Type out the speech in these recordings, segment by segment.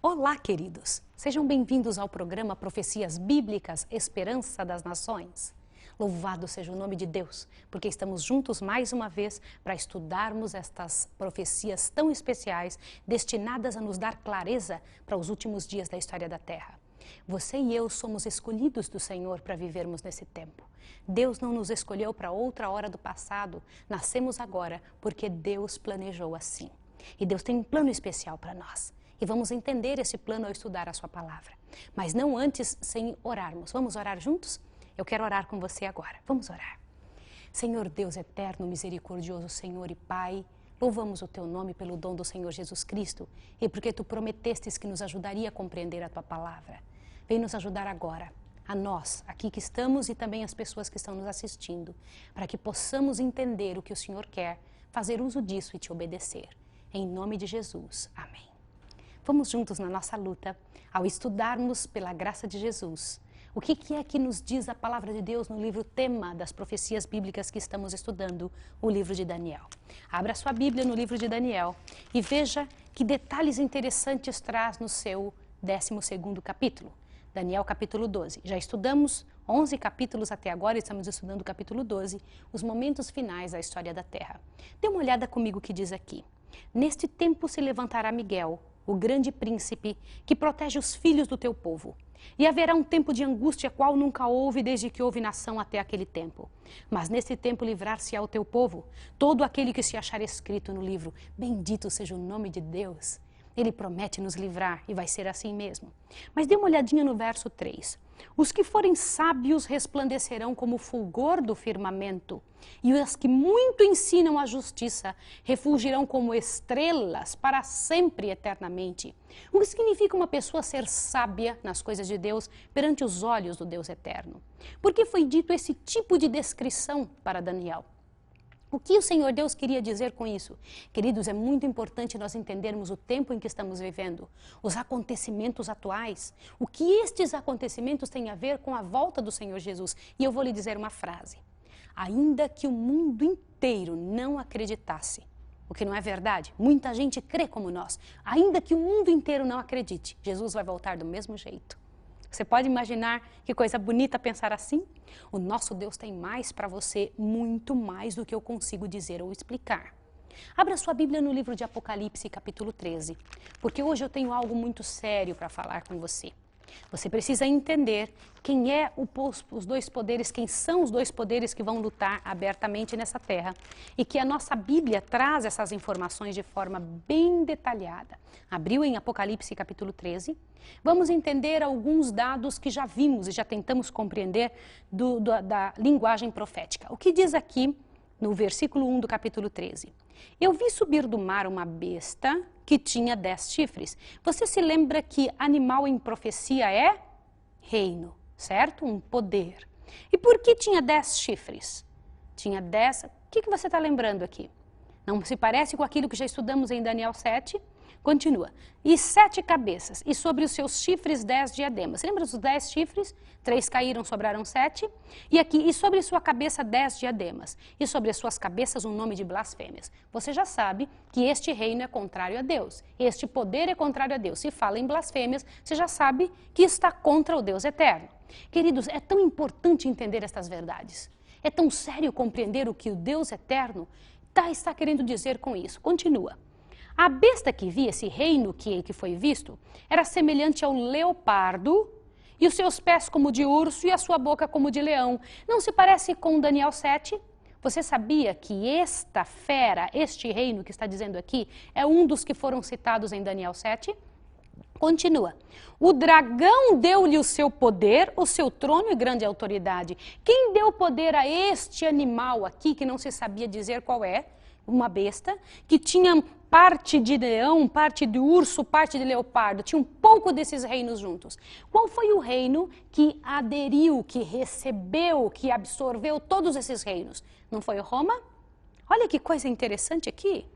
Olá, queridos! Sejam bem-vindos ao programa Profecias Bíblicas Esperança das Nações. Louvado seja o nome de Deus, porque estamos juntos mais uma vez para estudarmos estas profecias tão especiais, destinadas a nos dar clareza para os últimos dias da história da Terra. Você e eu somos escolhidos do Senhor para vivermos nesse tempo. Deus não nos escolheu para outra hora do passado, nascemos agora porque Deus planejou assim. E Deus tem um plano especial para nós. E vamos entender esse plano ao estudar a sua palavra. Mas não antes sem orarmos. Vamos orar juntos? Eu quero orar com você agora. Vamos orar. Senhor Deus eterno, misericordioso Senhor e Pai, louvamos o Teu nome pelo dom do Senhor Jesus Cristo e porque Tu prometestes que nos ajudaria a compreender a Tua palavra. Vem nos ajudar agora, a nós, aqui que estamos e também as pessoas que estão nos assistindo, para que possamos entender o que o Senhor quer, fazer uso disso e Te obedecer. Em nome de Jesus. Amém. Vamos juntos na nossa luta, ao estudarmos pela graça de Jesus, o que é que nos diz a palavra de Deus no livro tema das profecias bíblicas que estamos estudando, o livro de Daniel. Abra sua Bíblia no livro de Daniel e veja que detalhes interessantes traz no seu 12º capítulo. Daniel capítulo 12. Já estudamos 11 capítulos até agora, estamos estudando o capítulo 12, os momentos finais da história da Terra. Dê uma olhada comigo o que diz aqui. Neste tempo se levantará Miguel, o grande príncipe, que protege os filhos do teu povo. E haverá um tempo de angústia, qual nunca houve desde que houve nação até aquele tempo. Mas nesse tempo livrar-se-á o teu povo, todo aquele que se achar escrito no livro. Bendito seja o nome de Deus. Ele promete nos livrar e vai ser assim mesmo. Mas dê uma olhadinha no verso 3. Os que forem sábios resplandecerão como o fulgor do firmamento, e os que muito ensinam a justiça refulgirão como estrelas para sempre e eternamente. O que significa uma pessoa ser sábia nas coisas de Deus perante os olhos do Deus eterno? Por que foi dito esse tipo de descrição para Daniel? O que o Senhor Deus queria dizer com isso? Queridos, é muito importante nós entendermos o tempo em que estamos vivendo, os acontecimentos atuais, o que estes acontecimentos têm a ver com a volta do Senhor Jesus. E eu vou lhe dizer uma frase. Ainda que o mundo inteiro não acreditasse, o que não é verdade, muita gente crê como nós, ainda que o mundo inteiro não acredite, Jesus vai voltar do mesmo jeito. Você pode imaginar que coisa bonita pensar assim? O nosso Deus tem mais para você, muito mais do que eu consigo dizer ou explicar. Abra sua Bíblia no livro de Apocalipse, capítulo 13, porque hoje eu tenho algo muito sério para falar com você. Você precisa entender quem é os dois poderes, quem são os dois poderes que vão lutar abertamente nessa terra e que a nossa Bíblia traz essas informações de forma bem detalhada. Abriu em Apocalipse capítulo 13, vamos entender alguns dados que já vimos e já tentamos compreender da linguagem profética. O que diz aqui no versículo 1 do capítulo 13? Eu vi subir do mar uma besta que tinha 10 chifres. Você se lembra que animal em profecia é reino, certo? Um poder. E por que tinha 10 chifres? Tinha 10... O que você está lembrando aqui? Não se parece com aquilo que já estudamos em Daniel 7? Continua. E 7 cabeças, e sobre os seus chifres 10 diademas. Lembra dos 10 chifres? 3 caíram, sobraram 7. E aqui, e sobre sua cabeça 10 diademas. E sobre as suas cabeças um nome de blasfêmias. Você já sabe que este reino é contrário a Deus. Este poder é contrário a Deus. Se fala em blasfêmias, você já sabe que está contra o Deus eterno. Queridos, é tão importante entender estas verdades. É tão sério compreender o que o Deus eterno está querendo dizer com isso. Continua. A besta que vi, esse reino que foi visto, era semelhante ao leopardo, e os seus pés como de urso e a sua boca como de leão. Não se parece com Daniel 7? Você sabia que esta fera, este reino que está dizendo aqui, é um dos que foram citados em Daniel 7? Continua. O dragão deu-lhe o seu poder, o seu trono e grande autoridade. Quem deu poder a este animal aqui, que não se sabia dizer qual é? Uma besta, que tinha parte de leão, parte de urso, parte de leopardo, tinha um pouco desses reinos juntos. Qual foi o reino que aderiu, que recebeu, que absorveu todos esses reinos? Não foi Roma? Olha que coisa interessante aqui.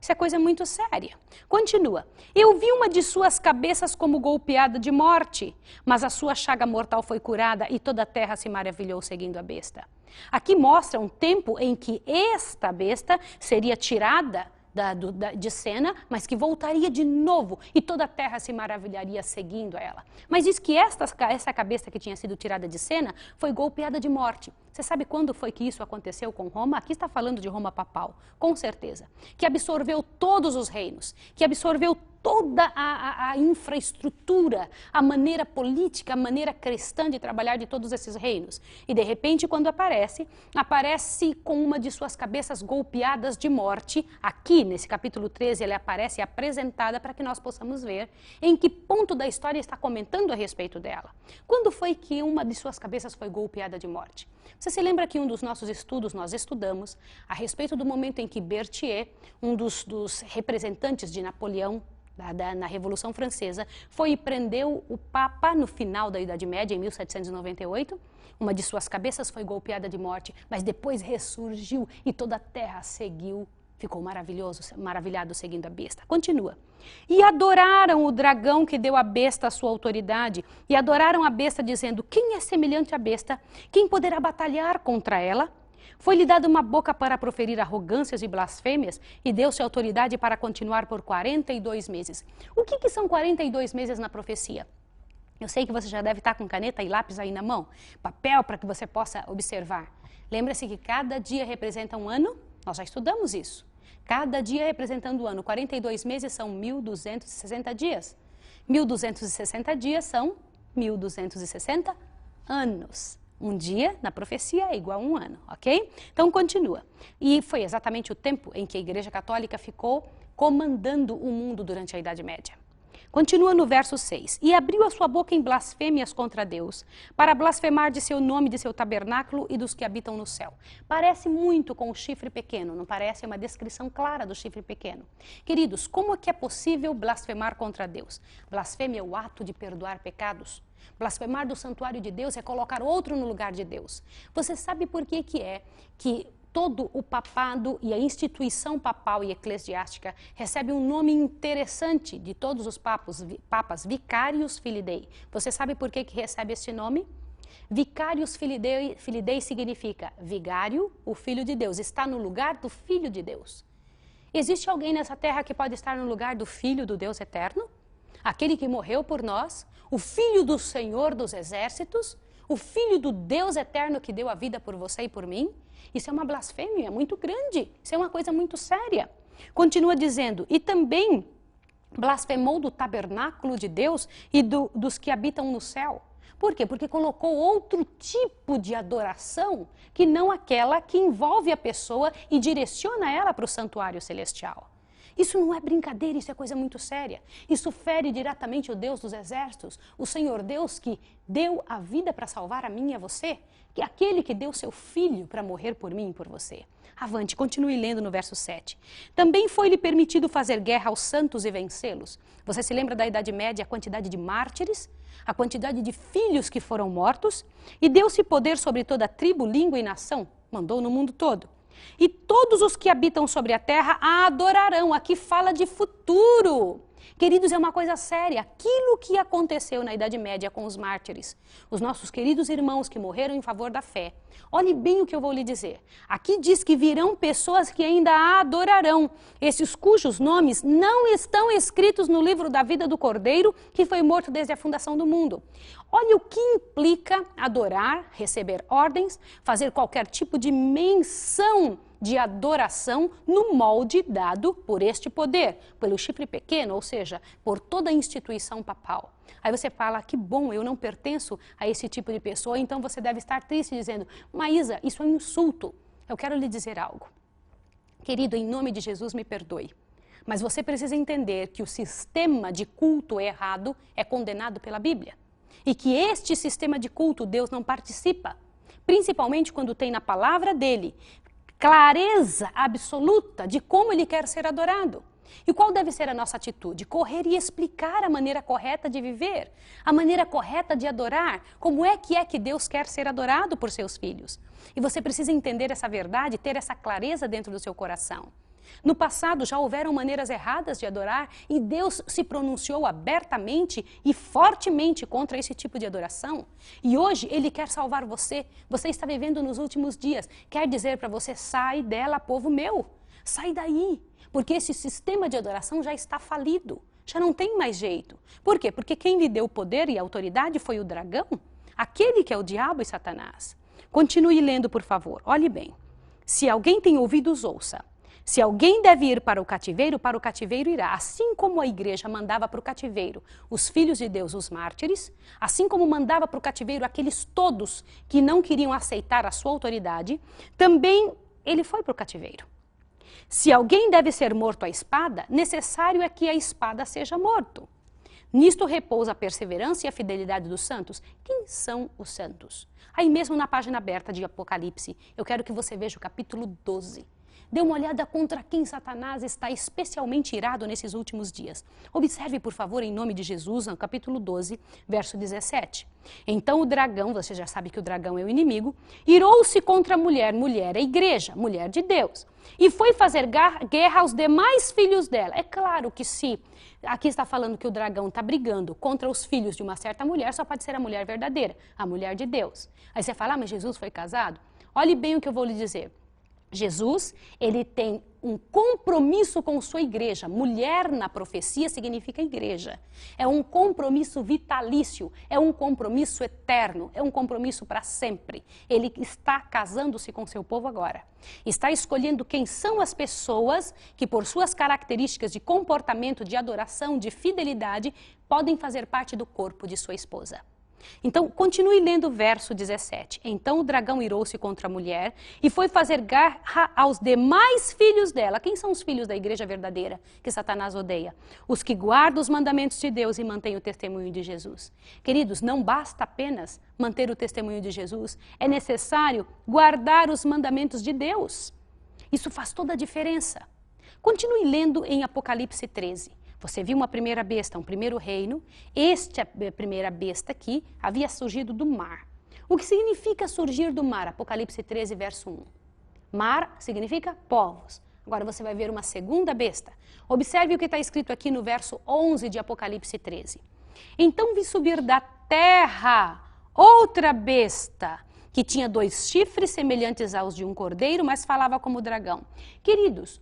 Isso é coisa muito séria. Continua. Eu vi uma de suas cabeças como golpeada de morte, mas a sua chaga mortal foi curada e toda a terra se maravilhou seguindo a besta. Aqui mostra um tempo em que esta besta seria tirada de cena, mas que voltaria de novo e toda a terra se maravilharia seguindo ela. Mas diz que essa cabeça que tinha sido tirada de cena foi golpeada de morte. Você sabe quando foi que isso aconteceu com Roma? Aqui está falando de Roma papal, com certeza. Que absorveu todos os reinos, que absorveu toda a infraestrutura, a maneira política, a maneira cristã de trabalhar de todos esses reinos. E de repente, quando aparece com uma de suas cabeças golpeadas de morte. Aqui, nesse capítulo 13, ele aparece apresentada para que nós possamos ver em que ponto da história está comentando a respeito dela. Quando foi que uma de suas cabeças foi golpeada de morte? Você se lembra que em um dos nossos estudos, nós estudamos a respeito do momento em que Berthier, um dos representantes de Napoleão, na Revolução Francesa, foi e prendeu o Papa no final da Idade Média, em 1798. Uma de suas cabeças foi golpeada de morte, mas depois ressurgiu e toda a terra seguiu, ficou maravilhado seguindo a besta. Continua. E adoraram o dragão que deu à besta a sua autoridade, e adoraram a besta dizendo, quem é semelhante à besta? Quem poderá batalhar contra ela? Foi-lhe dada uma boca para proferir arrogâncias e blasfêmias e deu-se autoridade para continuar por 42 meses. O que são 42 meses na profecia? Eu sei que você já deve estar com caneta e lápis aí na mão, papel para que você possa observar. Lembra-se que cada dia representa um ano? Nós já estudamos isso. Cada dia representando o ano. 42 meses são 1.260 dias. 1.260 dias são 1.260 anos. Um dia, na profecia, é igual a um ano, ok? Então, continua. E foi exatamente o tempo em que a Igreja Católica ficou comandando o mundo durante a Idade Média. Continua no verso 6. E abriu a sua boca em blasfêmias contra Deus, para blasfemar de seu nome, de seu tabernáculo e dos que habitam no céu. Parece muito com o chifre pequeno, não parece? É uma descrição clara do chifre pequeno. Queridos, como é que é possível blasfemar contra Deus? Blasfêmia é o ato de perdoar pecados. Blasfemar do santuário de Deus é colocar outro no lugar de Deus. Você sabe por que que todo o papado e a instituição papal e eclesiástica recebe um nome interessante de todos os papas, Vicarius Filii Dei. Você sabe por que recebe este nome? Vicarius Filii Dei significa vigário, o Filho de Deus, está no lugar do Filho de Deus. Existe alguém nessa terra que pode estar no lugar do Filho do Deus eterno? Aquele que morreu por nós, o Filho do Senhor dos Exércitos, o Filho do Deus eterno que deu a vida por você e por mim. Isso é uma blasfêmia muito grande, isso é uma coisa muito séria. Continua dizendo, e também blasfemou do tabernáculo de Deus e dos que habitam no céu. Por quê? Porque colocou outro tipo de adoração que não aquela que envolve a pessoa e direciona ela para o santuário celestial. Isso não é brincadeira, isso é coisa muito séria. Isso fere diretamente o Deus dos exércitos, o Senhor Deus que deu a vida para salvar a mim e a você, que é aquele que deu seu filho para morrer por mim e por você. Avante, continue lendo no verso 7. Também foi-lhe permitido fazer guerra aos santos e vencê-los. Você se lembra da Idade Média, a quantidade de mártires, a quantidade de filhos que foram mortos, e deu-se poder sobre toda tribo, língua e nação, mandou no mundo todo. E todos os que habitam sobre a terra a adorarão. Aqui fala de futuro. Queridos, é uma coisa séria. Aquilo que aconteceu na Idade Média com os mártires, os nossos queridos irmãos que morreram em favor da fé. Olhe bem o que eu vou lhe dizer. Aqui diz que virão pessoas que ainda a adorarão, esses cujos nomes não estão escritos no livro da vida do Cordeiro, que foi morto desde a fundação do mundo. Olha o que implica adorar, receber ordens, fazer qualquer tipo de menção de adoração no molde dado por este poder, pelo chifre pequeno, ou seja, por toda a instituição papal. Aí você fala, que bom, eu não pertenço a esse tipo de pessoa, então você deve estar triste dizendo, Maísa, isso é um insulto. Eu quero lhe dizer algo. Querido, em nome de Jesus, me perdoe. Mas você precisa entender que o sistema de culto errado é condenado pela Bíblia. E que este sistema de culto Deus não participa, principalmente quando tem na palavra dele clareza absoluta de como ele quer ser adorado. E qual deve ser a nossa atitude? Correr e explicar a maneira correta de viver, a maneira correta de adorar, como é que Deus quer ser adorado por seus filhos. E você precisa entender essa verdade, ter essa clareza dentro do seu coração. No passado já houveram maneiras erradas de adorar e Deus se pronunciou abertamente e fortemente contra esse tipo de adoração. E hoje Ele quer salvar você. Você está vivendo nos últimos dias. Quer dizer para você, sai dela, povo meu. sai daí, porque esse sistema de adoração já está falido, já não tem mais jeito. Por quê? Porque quem lhe deu poder e autoridade foi o dragão, aquele que é o diabo e Satanás. Continue lendo, por favor, olhe bem. Se alguém tem ouvidos, ouça. Se alguém deve ir para o cativeiro irá. Assim como a igreja mandava para o cativeiro os filhos de Deus, os mártires, assim como mandava para o cativeiro aqueles todos que não queriam aceitar a sua autoridade, também ele foi para o cativeiro. Se alguém deve ser morto à espada, necessário é que a espada seja morto. Nisto repousa a perseverança e a fidelidade dos santos. Quem são os santos? Aí mesmo na página aberta de Apocalipse, eu quero que você veja o capítulo 12. Dê uma olhada contra quem Satanás está especialmente irado nesses últimos dias. Observe, por favor, em nome de Jesus, no capítulo 12, verso 17. Então o dragão, você já sabe que o dragão é o inimigo, irou-se contra a mulher, mulher é a igreja, mulher de Deus, e foi fazer guerra aos demais filhos dela. É claro que se aqui está falando que o dragão está brigando contra os filhos de uma certa mulher, só pode ser a mulher verdadeira, a mulher de Deus. Aí você fala, mas Jesus foi casado? Olhe bem o que eu vou lhe dizer. Jesus, ele tem um compromisso com sua igreja. Mulher na profecia significa igreja. É um compromisso vitalício, é um compromisso eterno, é um compromisso para sempre. Ele está casando-se com seu povo agora. Está escolhendo quem são as pessoas que, por suas características de comportamento, de adoração, de fidelidade, podem fazer parte do corpo de sua esposa. Então, continue lendo o verso 17. Então o dragão irou-se contra a mulher e foi fazer guerra aos demais filhos dela. Quem são os filhos da igreja verdadeira que Satanás odeia? Os que guardam os mandamentos de Deus e mantêm o testemunho de Jesus. Queridos, não basta apenas manter o testemunho de Jesus, é necessário guardar os mandamentos de Deus. Isso faz toda a diferença. Continue lendo em Apocalipse 13. Você viu uma primeira besta, um primeiro reino. Esta primeira besta aqui havia surgido do mar. O que significa surgir do mar? Apocalipse 13, verso 1. Mar significa povos. Agora você vai ver uma segunda besta. Observe o que está escrito aqui no verso 11 de Apocalipse 13. Então vi subir da terra outra besta, que tinha 2 chifres semelhantes aos de um cordeiro, mas falava como dragão. Queridos,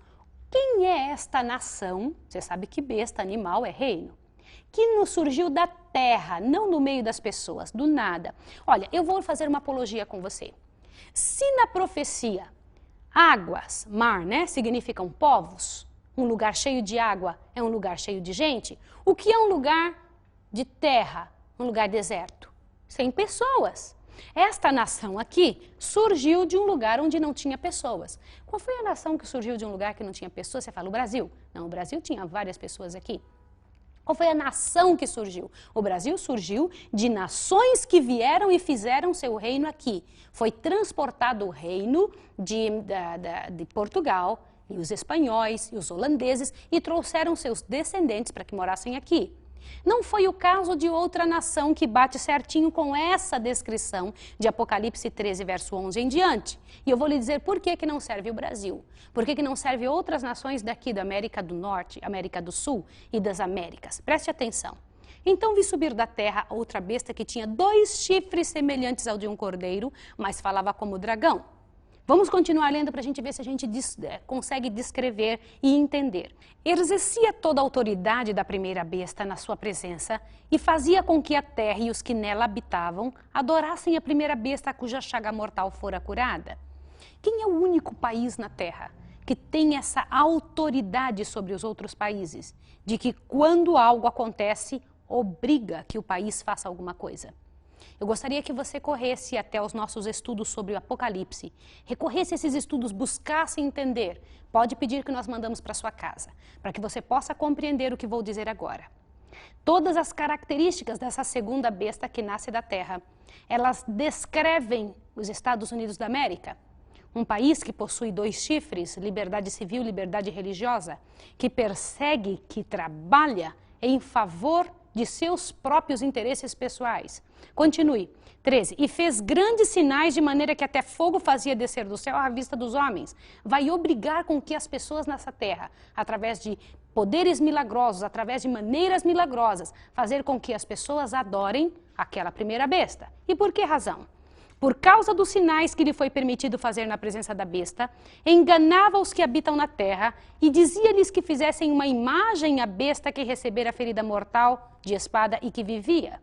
quem é esta nação? Você sabe que besta, animal, é reino. Que nos surgiu da terra, não no meio das pessoas, do nada. Olha, eu vou fazer uma apologia com você. Se na profecia, águas, mar, né, significam povos, um lugar cheio de água é um lugar cheio de gente, o que é um lugar de terra, um lugar deserto? Sem pessoas. Esta nação aqui surgiu de um lugar onde não tinha pessoas. Qual foi a nação que surgiu de um lugar que não tinha pessoas? Você fala, o Brasil. Não, o Brasil tinha várias pessoas aqui. Qual foi a nação que surgiu? O Brasil surgiu de nações que vieram e fizeram seu reino aqui. Foi transportado o reino de Portugal, e os espanhóis, e os holandeses, e trouxeram seus descendentes para que morassem aqui. Não foi o caso de outra nação que bate certinho com essa descrição de Apocalipse 13, verso 11 em diante. E eu vou lhe dizer por que não serve o Brasil. Por que não serve outras nações daqui da América do Norte, América do Sul e das Américas. Preste atenção. Então vi subir da terra outra besta que tinha 2 chifres semelhantes ao de um cordeiro, mas falava como dragão. Vamos continuar lendo para a gente ver se a gente consegue descrever e entender. Exercia toda a autoridade da primeira besta na sua presença e fazia com que a terra e os que nela habitavam adorassem a primeira besta cuja chaga mortal fora curada. Quem é o único país na terra que tem essa autoridade sobre os outros países, de que quando algo acontece, obriga que o país faça alguma coisa? Eu gostaria que você corresse até os nossos estudos sobre o Apocalipse, recorresse a esses estudos, buscasse entender. Pode pedir que nós mandamos para sua casa, para que você possa compreender o que vou dizer agora. Todas as características dessa segunda besta que nasce da terra, elas descrevem os Estados Unidos da América, um país que possui 2 chifres, liberdade civil, liberdade religiosa, que persegue, que trabalha em favor de seus próprios interesses pessoais. Continue. 13. E fez grandes sinais de maneira que até fogo fazia descer do céu à vista dos homens. Vai obrigar com que as pessoas nessa terra, através de poderes milagrosos, através de maneiras milagrosas, fazer com que as pessoas adorem aquela primeira besta. E por que razão? Por causa dos sinais que lhe foi permitido fazer na presença da besta, enganava os que habitam na terra e dizia-lhes que fizessem uma imagem à besta que recebera a ferida mortal de espada e que vivia.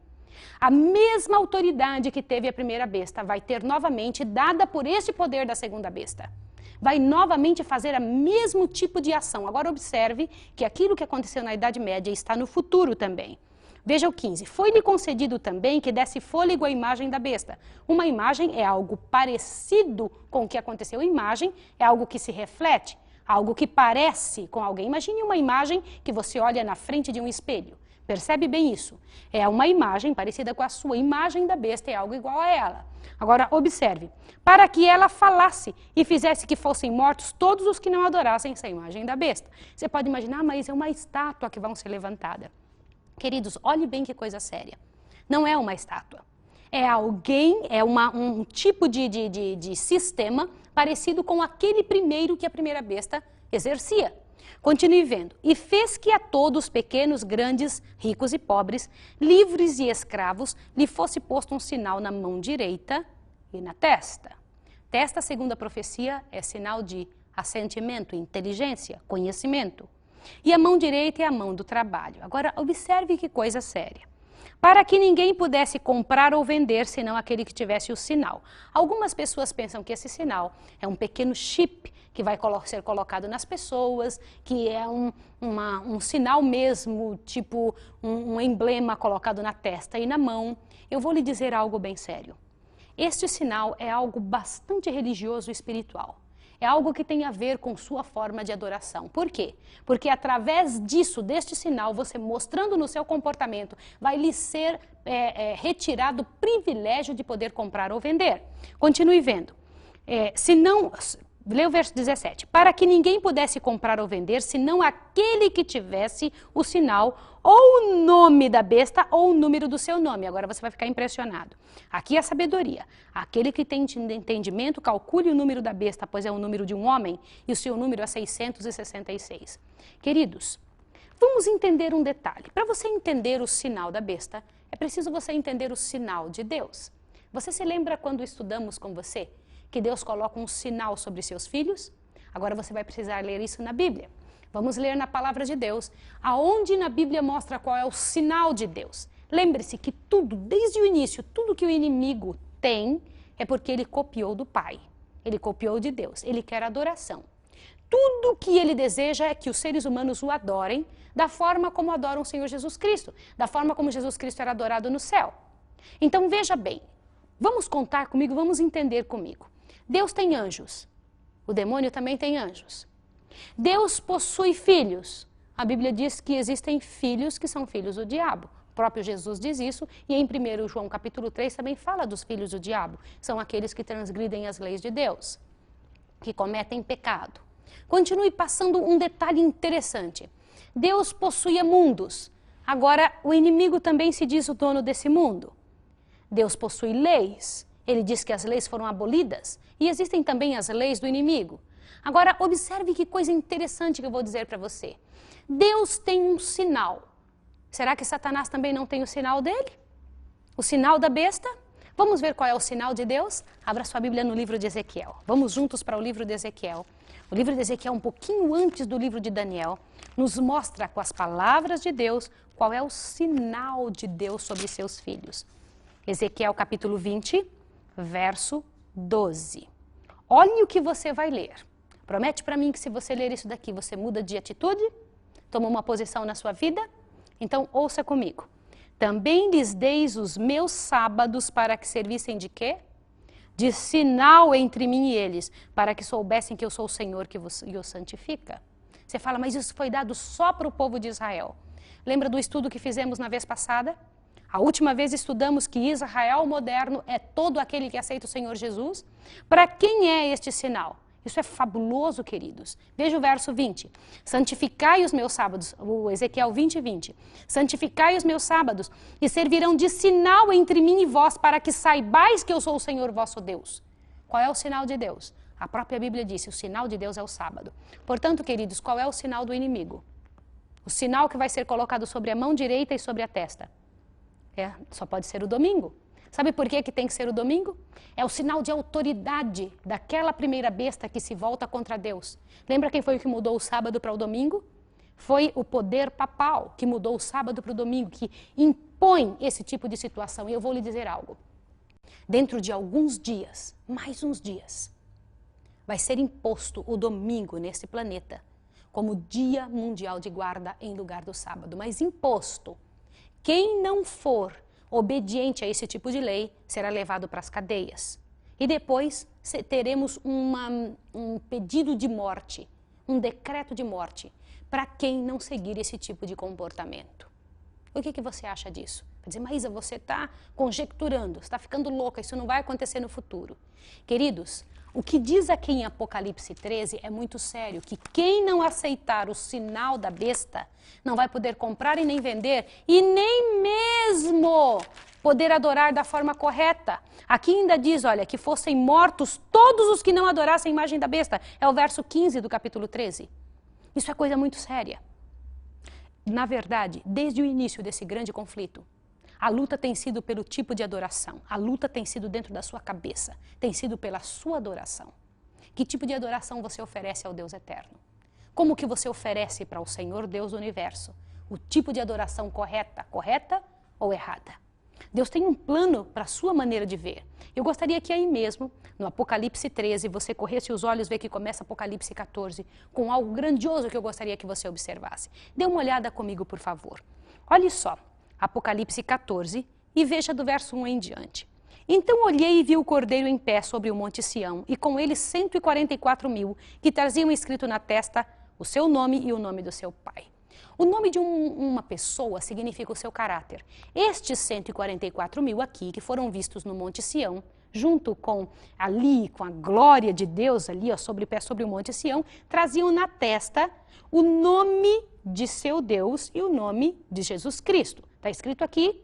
A mesma autoridade que teve a primeira besta vai ter novamente dada por este poder da segunda besta. Vai novamente fazer o mesmo tipo de ação. Agora observe que aquilo que aconteceu na Idade Média está no futuro também. Veja o 15. Foi-lhe concedido também que desse fôlego à imagem da besta. Uma imagem é algo parecido com o que aconteceu. Imagem é algo que se reflete, algo que parece com alguém. Imagine uma imagem que você olha na frente de um espelho. Percebe bem isso? É uma imagem parecida com a sua. Imagem da besta é algo igual a ela. Agora, observe. Para que ela falasse e fizesse que fossem mortos todos os que não adorassem essa imagem da besta. Você pode imaginar, mas é uma estátua que vai ser levantada. Queridos, olhe bem que coisa séria. Não é uma estátua. É alguém, é um tipo de sistema parecido com aquele primeiro que a primeira besta exercia. Continue vendo. E fez que a todos, pequenos, grandes, ricos e pobres, livres e escravos, lhe fosse posto um sinal na mão direita e na testa. Testa, segundo a profecia, é sinal de assentimento, inteligência, conhecimento. E a mão direita é a mão do trabalho. Agora, observe que coisa séria. Para que ninguém pudesse comprar ou vender, senão aquele que tivesse o sinal. Algumas pessoas pensam que esse sinal é um pequeno chip que vai ser colocado nas pessoas, que é um sinal mesmo, tipo um emblema colocado na testa e na mão. Eu vou lhe dizer algo bem sério. Este sinal é algo bastante religioso e espiritual. É algo que tem a ver com sua forma de adoração. Por quê? Porque através disso, deste sinal, você mostrando no seu comportamento, vai lhe ser retirado o privilégio de poder comprar ou vender. Continue vendo. Lê o verso 17. Para que ninguém pudesse comprar ou vender, senão aquele que tivesse o sinal, ou o nome da besta, ou o número do seu nome. Agora você vai ficar impressionado. Aqui é a sabedoria. Aquele que tem entendimento, calcule o número da besta, pois é o número de um homem, e o seu número é 666. Queridos, vamos entender um detalhe. Para você entender o sinal da besta, é preciso você entender o sinal de Deus. Você se lembra quando estudamos com você que Deus coloca um sinal sobre seus filhos? Agora você vai precisar ler isso na Bíblia. Vamos ler na palavra de Deus, aonde na Bíblia mostra qual é o sinal de Deus. Lembre-se que tudo, desde o início, tudo que o inimigo tem é porque ele copiou do Pai. Ele copiou de Deus, ele quer adoração. Tudo que ele deseja é que os seres humanos o adorem da forma como adoram o Senhor Jesus Cristo, da forma como Jesus Cristo era adorado no céu. Então veja bem, vamos contar comigo, vamos entender comigo. Deus tem anjos, o demônio também tem anjos. Deus possui filhos. A Bíblia diz que existem filhos que são filhos do diabo. O próprio Jesus diz isso e em 1 João capítulo 3 também fala dos filhos do diabo. São aqueles que transgridem as leis de Deus, que cometem pecado. Continue passando um detalhe interessante. Deus possuía mundos. Agora, o inimigo também se diz o dono desse mundo. Deus possui leis. Ele diz que as leis foram abolidas e existem também as leis do inimigo. Agora, observe que coisa interessante que eu vou dizer para você. Deus tem um sinal. Será que Satanás também não tem o sinal dele? O sinal da besta? Vamos ver qual é o sinal de Deus? Abra sua Bíblia no livro de Ezequiel. Vamos juntos para o livro de Ezequiel. O livro de Ezequiel, um pouquinho antes do livro de Daniel, nos mostra com as palavras de Deus qual é o sinal de Deus sobre seus filhos. Ezequiel capítulo 20, verso 12. Olhe o que você vai ler. Promete para mim que se você ler isso daqui, você muda de atitude? Toma uma posição na sua vida? Então ouça comigo. Também lhes deis os meus sábados para que servissem de quê? De sinal entre mim e eles, para que soubessem que eu sou o Senhor que os santifica. Você fala, mas isso foi dado só para o povo de Israel. Lembra do estudo que fizemos na vez passada? A última vez estudamos que Israel moderno é todo aquele que aceita o Senhor Jesus. Para quem é este sinal? Isso é fabuloso, queridos. Veja o verso 20. Santificai os meus sábados, o Ezequiel 20, 20. Santificai os meus sábados e servirão de sinal entre mim e vós, para que saibais que eu sou o Senhor vosso Deus. Qual é o sinal de Deus? A própria Bíblia disse, o sinal de Deus é o sábado. Portanto, queridos, qual é o sinal do inimigo? O sinal que vai ser colocado sobre a mão direita e sobre a testa. Só pode ser o domingo. Sabe por que tem que ser o domingo? É o sinal de autoridade daquela primeira besta que se volta contra Deus. Lembra quem foi que mudou o sábado para o domingo? Foi o poder papal que mudou o sábado para o domingo, que impõe esse tipo de situação. E eu vou lhe dizer algo. Dentro de alguns dias, mais uns dias, vai ser imposto o domingo nesse planeta como Dia Mundial de Guarda em lugar do sábado. Mas imposto. Quem não for obediente a esse tipo de lei será levado para as cadeias. E depois teremos um pedido de morte, um decreto de morte, para quem não seguir esse tipo de comportamento. O que você acha disso? Vai dizer, Maísa, você está conjecturando, está ficando louca, isso não vai acontecer no futuro. Queridos, o que diz aqui em Apocalipse 13 é muito sério, que quem não aceitar o sinal da besta não vai poder comprar e nem vender, e nem mesmo poder adorar da forma correta. Aqui ainda diz, olha, que fossem mortos todos os que não adorassem a imagem da besta. É o verso 15 do capítulo 13. Isso é coisa muito séria. Na verdade, desde o início desse grande conflito, a luta tem sido pelo tipo de adoração. A luta tem sido dentro da sua cabeça. Tem sido pela sua adoração. Que tipo de adoração você oferece ao Deus eterno? Como que você oferece para o Senhor Deus do Universo? O tipo de adoração correta ou errada? Deus tem um plano para a sua maneira de ver. Eu gostaria que aí mesmo, no Apocalipse 13, você corresse os olhos, vê que começa Apocalipse 14, com algo grandioso que eu gostaria que você observasse. Dê uma olhada comigo, por favor. Olhe só, Apocalipse 14, e veja do verso 1 em diante. Então olhei e vi o Cordeiro em pé sobre o monte Sião, e com ele 144.000, que traziam escrito na testa o seu nome e o nome do seu pai. O nome de uma pessoa significa o seu caráter. Estes 144.000 aqui, que foram vistos no Monte Sião, junto com a glória de Deus ali, ó, sobre o Monte Sião, traziam na testa o nome de seu Deus e o nome de Jesus Cristo. Está escrito aqui.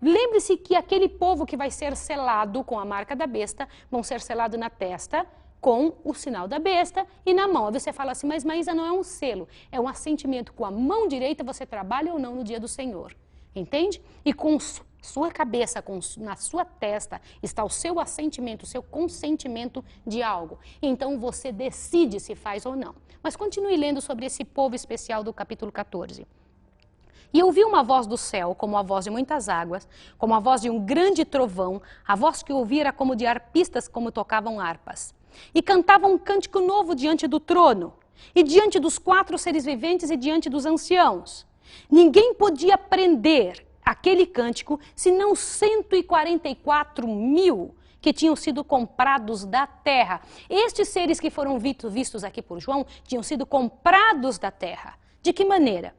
Lembre-se que aquele povo que vai ser selado com a marca da besta, vão ser selados na testa, com o sinal da besta e na mão. Aí você fala assim, mas Maísa, não é um selo, é um assentimento. Com a mão direita você trabalha ou não no dia do Senhor, entende? E com sua cabeça, na sua testa, está o seu assentimento, o seu consentimento de algo. Então você decide se faz ou não. Mas continue lendo sobre esse povo especial do capítulo 14. E eu ouvi uma voz do céu, como a voz de muitas águas, como a voz de um grande trovão. A voz que eu ouvi era como de arpistas, como tocavam harpas. E cantavam um cântico novo diante do trono, e diante dos 4 seres viventes e diante dos anciãos. Ninguém podia aprender aquele cântico, senão 144.000 que tinham sido comprados da terra. Estes seres que foram vistos aqui por João, tinham sido comprados da terra. De que maneira?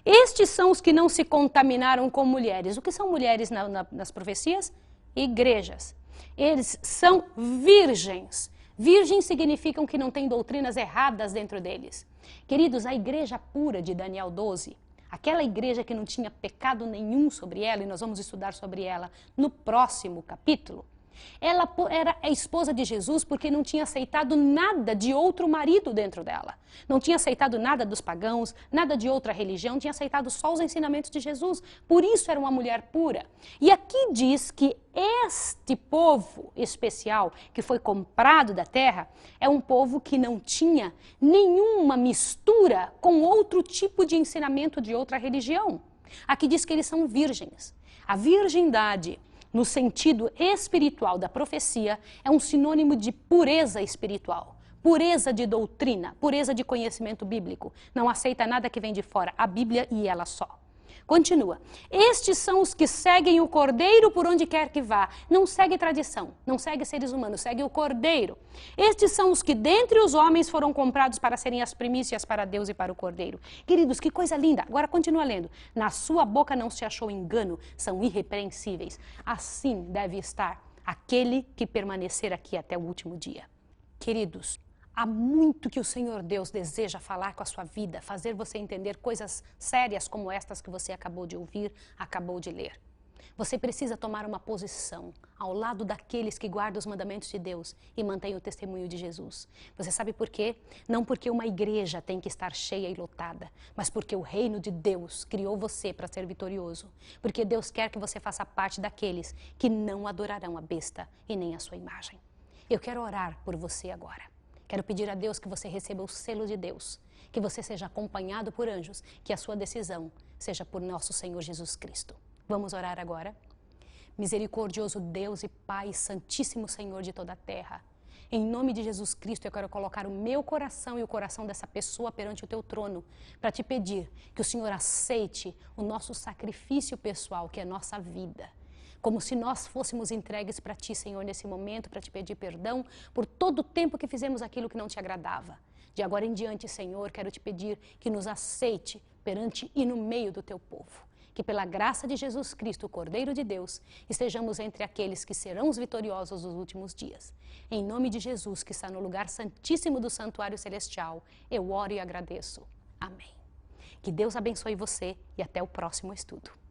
Estes são os que não se contaminaram com mulheres. O que são mulheres nas profecias? Igrejas. Eles são virgens. Virgens significam que não tem doutrinas erradas dentro deles. Queridos, a igreja pura de Daniel 12, aquela igreja que não tinha pecado nenhum sobre ela, e nós vamos estudar sobre ela no próximo capítulo, ela era a esposa de Jesus porque não tinha aceitado nada de outro marido dentro dela. Não tinha aceitado nada dos pagãos, nada de outra religião, tinha aceitado só os ensinamentos de Jesus. Por isso era uma mulher pura. E aqui diz que este povo especial que foi comprado da terra é um povo que não tinha nenhuma mistura com outro tipo de ensinamento de outra religião. Aqui diz que eles são virgens. A virgindade, no sentido espiritual da profecia, é um sinônimo de pureza espiritual, pureza de doutrina, pureza de conhecimento bíblico. Não aceita nada que vem de fora, a Bíblia e ela só. Continua. Estes são os que seguem o Cordeiro por onde quer que vá. Não segue tradição, não segue seres humanos, segue o Cordeiro. Estes são os que dentre os homens foram comprados para serem as primícias para Deus e para o Cordeiro. Queridos, que coisa linda. Agora continua lendo. Na sua boca não se achou engano, são irrepreensíveis. Assim deve estar aquele que permanecer aqui até o último dia. Queridos, há muito que o Senhor Deus deseja falar com a sua vida, fazer você entender coisas sérias como estas que você acabou de ouvir, acabou de ler. Você precisa tomar uma posição ao lado daqueles que guardam os mandamentos de Deus e mantêm o testemunho de Jesus. Você sabe por quê? Não porque uma igreja tem que estar cheia e lotada, mas porque o reino de Deus criou você para ser vitorioso. Porque Deus quer que você faça parte daqueles que não adorarão a besta e nem a sua imagem. Eu quero orar por você agora. Quero pedir a Deus que você receba o selo de Deus, que você seja acompanhado por anjos, que a sua decisão seja por nosso Senhor Jesus Cristo. Vamos orar agora? Misericordioso Deus e Pai, Santíssimo Senhor de toda a terra, em nome de Jesus Cristo eu quero colocar o meu coração e o coração dessa pessoa perante o teu trono, para te pedir que o Senhor aceite o nosso sacrifício pessoal, que é a nossa vida. Como se nós fôssemos entregues para ti, Senhor, nesse momento, para te pedir perdão por todo o tempo que fizemos aquilo que não te agradava. De agora em diante, Senhor, quero te pedir que nos aceite perante e no meio do teu povo. Que pela graça de Jesus Cristo, o Cordeiro de Deus, estejamos entre aqueles que serão os vitoriosos nos últimos dias. Em nome de Jesus, que está no lugar santíssimo do santuário celestial, eu oro e agradeço. Amém. Que Deus abençoe você e até o próximo estudo.